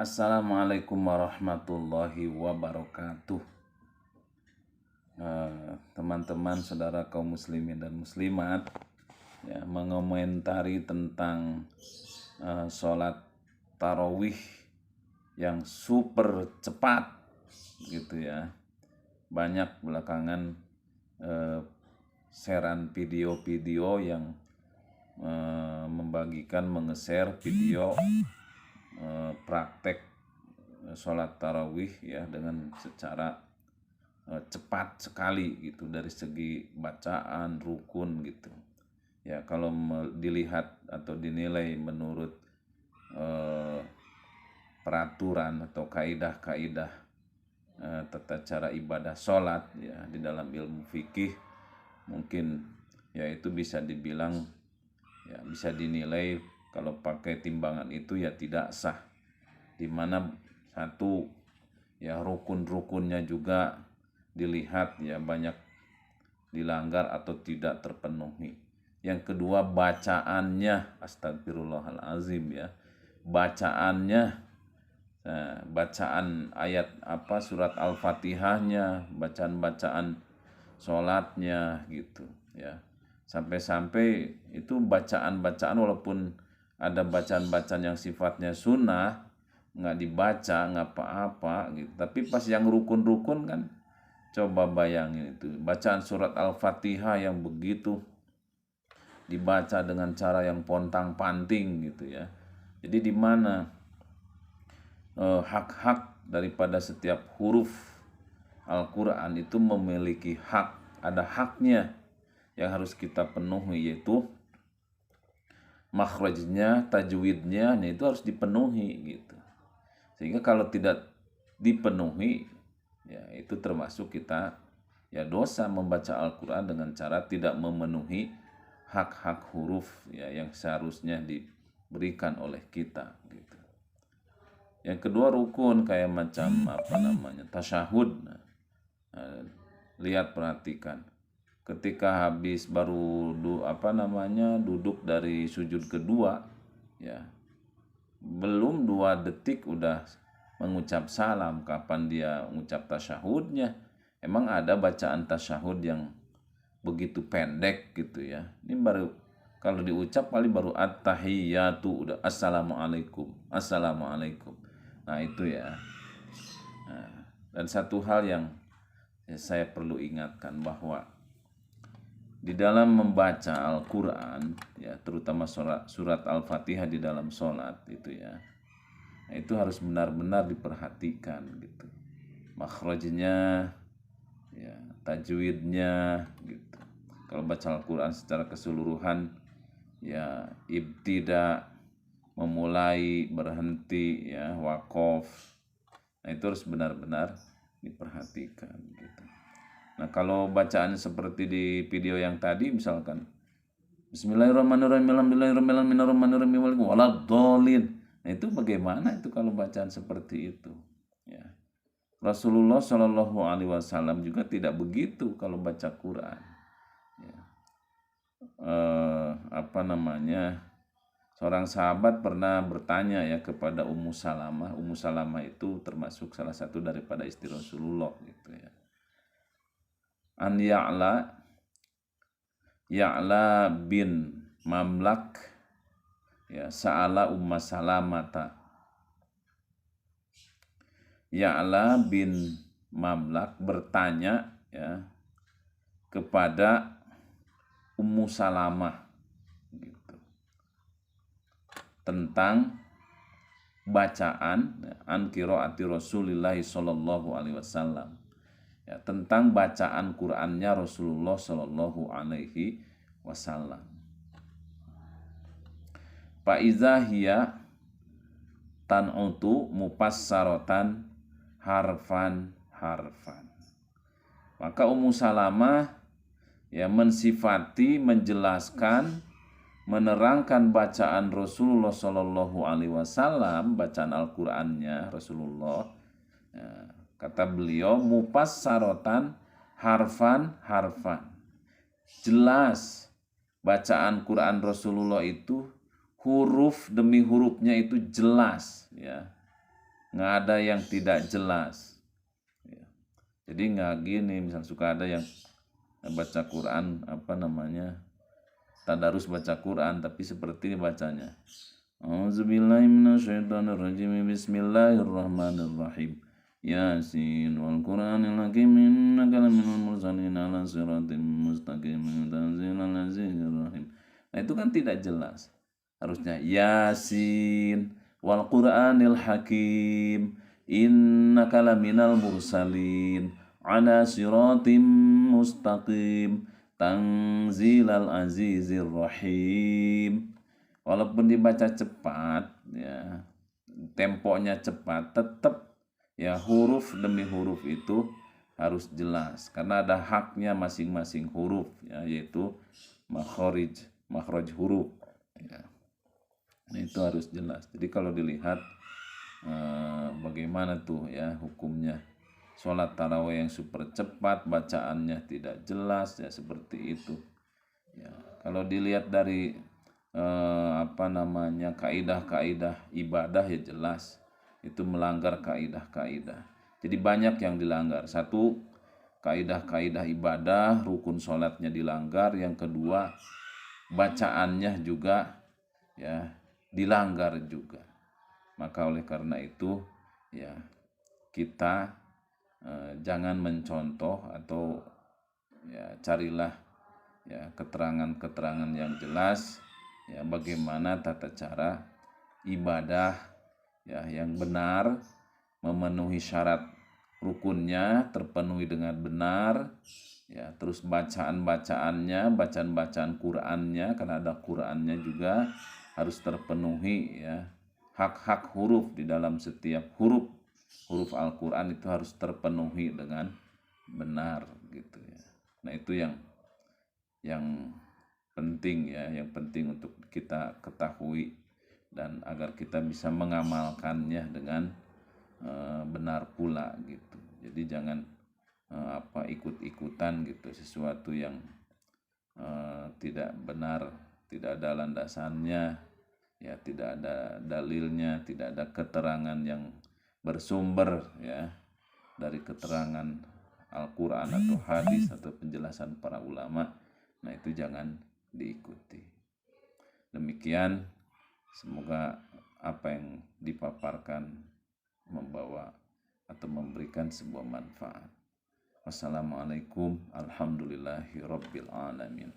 Assalamualaikum warahmatullahi wabarakatuh. Teman-teman, saudara kaum muslimin dan muslimat, ya, mengomentari tentang sholat tarawih yang super cepat, gitu ya. Banyak belakangan sharean video-video yang membagikan, menge-share video praktek sholat tarawih ya dengan secara cepat sekali gitu dari segi bacaan rukun gitu ya. Kalau dilihat atau dinilai menurut peraturan atau kaidah-kaidah tata cara ibadah sholat ya di dalam ilmu fikih, mungkin ya itu bisa dibilang ya bisa dinilai kalau pakai timbangan itu ya tidak sah, dimana satu ya rukun-rukunnya juga dilihat ya banyak dilanggar atau tidak terpenuhi. Yang kedua, bacaannya, astagfirullahalazim ya, bacaannya, bacaan ayat surat Al-Fatihahnya, bacaan-bacaan sholatnya gitu ya. Sampai-sampai itu bacaan-bacaan, walaupun ada bacaan-bacaan yang sifatnya sunnah nggak dibaca nggak apa-apa gitu, tapi pas yang rukun-rukun kan, coba bayangin itu bacaan surat Al-Fatihah yang begitu dibaca dengan cara yang pontang-panting gitu ya. Jadi di mana hak-hak daripada setiap huruf Al-Quran itu memiliki hak, ada haknya yang harus kita penuhi, yaitu makhrajnya, tajwidnya, nah itu harus dipenuhi gitu. Sehingga kalau tidak dipenuhi, ya itu termasuk kita ya dosa membaca Al-Quran dengan cara tidak memenuhi hak-hak huruf ya yang seharusnya diberikan oleh kita gitu. Yang kedua, rukun kayak macam tasyahud. Lihat, perhatikan, ketika habis baru duduk dari sujud kedua ya, belum 2 detik udah mengucap salam. Kapan dia mengucap tasyahudnya? Emang ada bacaan tasyahud yang begitu pendek gitu ya? Ini baru kalau diucap paling baru at-tahiyyatu, udah assalamualaikum, assalamualaikum. Nah itu ya. Dan satu hal yang saya perlu ingatkan, bahwa di dalam membaca Al-Quran ya, terutama surat Al-Fatihah di dalam sholat itu ya, nah, itu harus benar-benar diperhatikan gitu, makhrajnya ya, tajwidnya gitu. Kalau baca Al-Quran secara keseluruhan ya, ibtida, memulai, berhenti ya, waqaf, nah itu harus benar-benar diperhatikan gitu. Nah kalau bacaan seperti di video yang tadi, misalkan Bismillahirrahmanirrahim, alhamdulillahirrahmanirrahim, waladhdallin. Nah itu bagaimana itu kalau bacaan seperti itu ya. Rasulullah Shallallahu Alaihi Wasallam juga tidak begitu kalau baca Quran ya. Seorang sahabat pernah bertanya ya kepada Ummu Salamah. Ummu Salamah itu termasuk salah satu daripada istri Rasulullah gitu ya. An Ya'la bin Mamlak ya, sa'ala Umma Salamata. Ya'la bin Mamlak bertanya ya kepada Ummu Salamah gitu, tentang bacaan an qiraati Rasulillah sallallahu alaihi wasallam ya, tentang bacaan Qur'annya Rasulullah sallallahu alaihi wasallam. Fa iza hiya tan'utu mupassaratan harfan. Maka Ummu Salamah ya mensifati, menjelaskan, menerangkan bacaan Rasulullah Shallallahu Alaihi Wasallam, bacaan Al-Qur'annya Rasulullah. Ya, kata beliau, mupassaratan harfan. Jelas bacaan Quran Rasulullah itu huruf demi hurufnya itu jelas ya. nggak ada yang tidak jelas. Ya. Jadi nggak gini, misal suka ada yang baca Quran tadarus baca Quran tapi seperti ini bacanya. A'udzubillahi minasyaitonirrajim. Bismillahirrahmanirrahim. Yasin wal Qur'anil hakim innaka laminal mursalin ala siratim mustaqim tanzilal azizir rahim. Nah, itu kan tidak jelas. Harusnya Yasin wal Qur'anil hakim innaka laminal mursalin ala siratim mustaqim tanzilal azizir rahim. Walaupun dibaca cepat ya, temponya cepat, tetap ya huruf demi huruf itu harus jelas karena ada haknya masing-masing huruf ya, yaitu makhraj huruf ya. Nah, itu harus jelas. Jadi kalau dilihat bagaimana tuh ya hukumnya sholat tarawih yang super cepat, bacaannya tidak jelas ya, seperti itu ya. Kalau dilihat dari kaidah-kaidah ibadah ya jelas itu melanggar kaidah-kaidah. Jadi banyak yang dilanggar. Satu, kaidah-kaidah ibadah, rukun sholatnya dilanggar. Yang kedua, bacaannya juga ya dilanggar juga. Maka oleh karena itu ya kita jangan mencontoh atau ya carilah ya keterangan-keterangan yang jelas ya bagaimana tata cara ibadah ya yang benar, memenuhi syarat rukunnya terpenuhi dengan benar ya, terus bacaan-bacaan Qur'annya karena ada Qur'annya juga harus terpenuhi ya, hak-hak huruf di dalam setiap huruf Al-Qur'an itu harus terpenuhi dengan benar gitu ya. Nah, itu yang penting ya, yang penting untuk kita ketahui dan agar kita bisa mengamalkannya dengan benar pula gitu. Jadi jangan ikut-ikutan gitu sesuatu yang tidak benar, tidak ada landasannya ya, tidak ada dalilnya, tidak ada keterangan yang bersumber ya dari keterangan Al-Quran atau hadis atau penjelasan para ulama. Nah, itu jangan diikuti. Demikian, semoga apa yang dipaparkan membawa atau memberikan sebuah manfaat. Wassalamualaikum, alhamdulillahi rabbil alamin.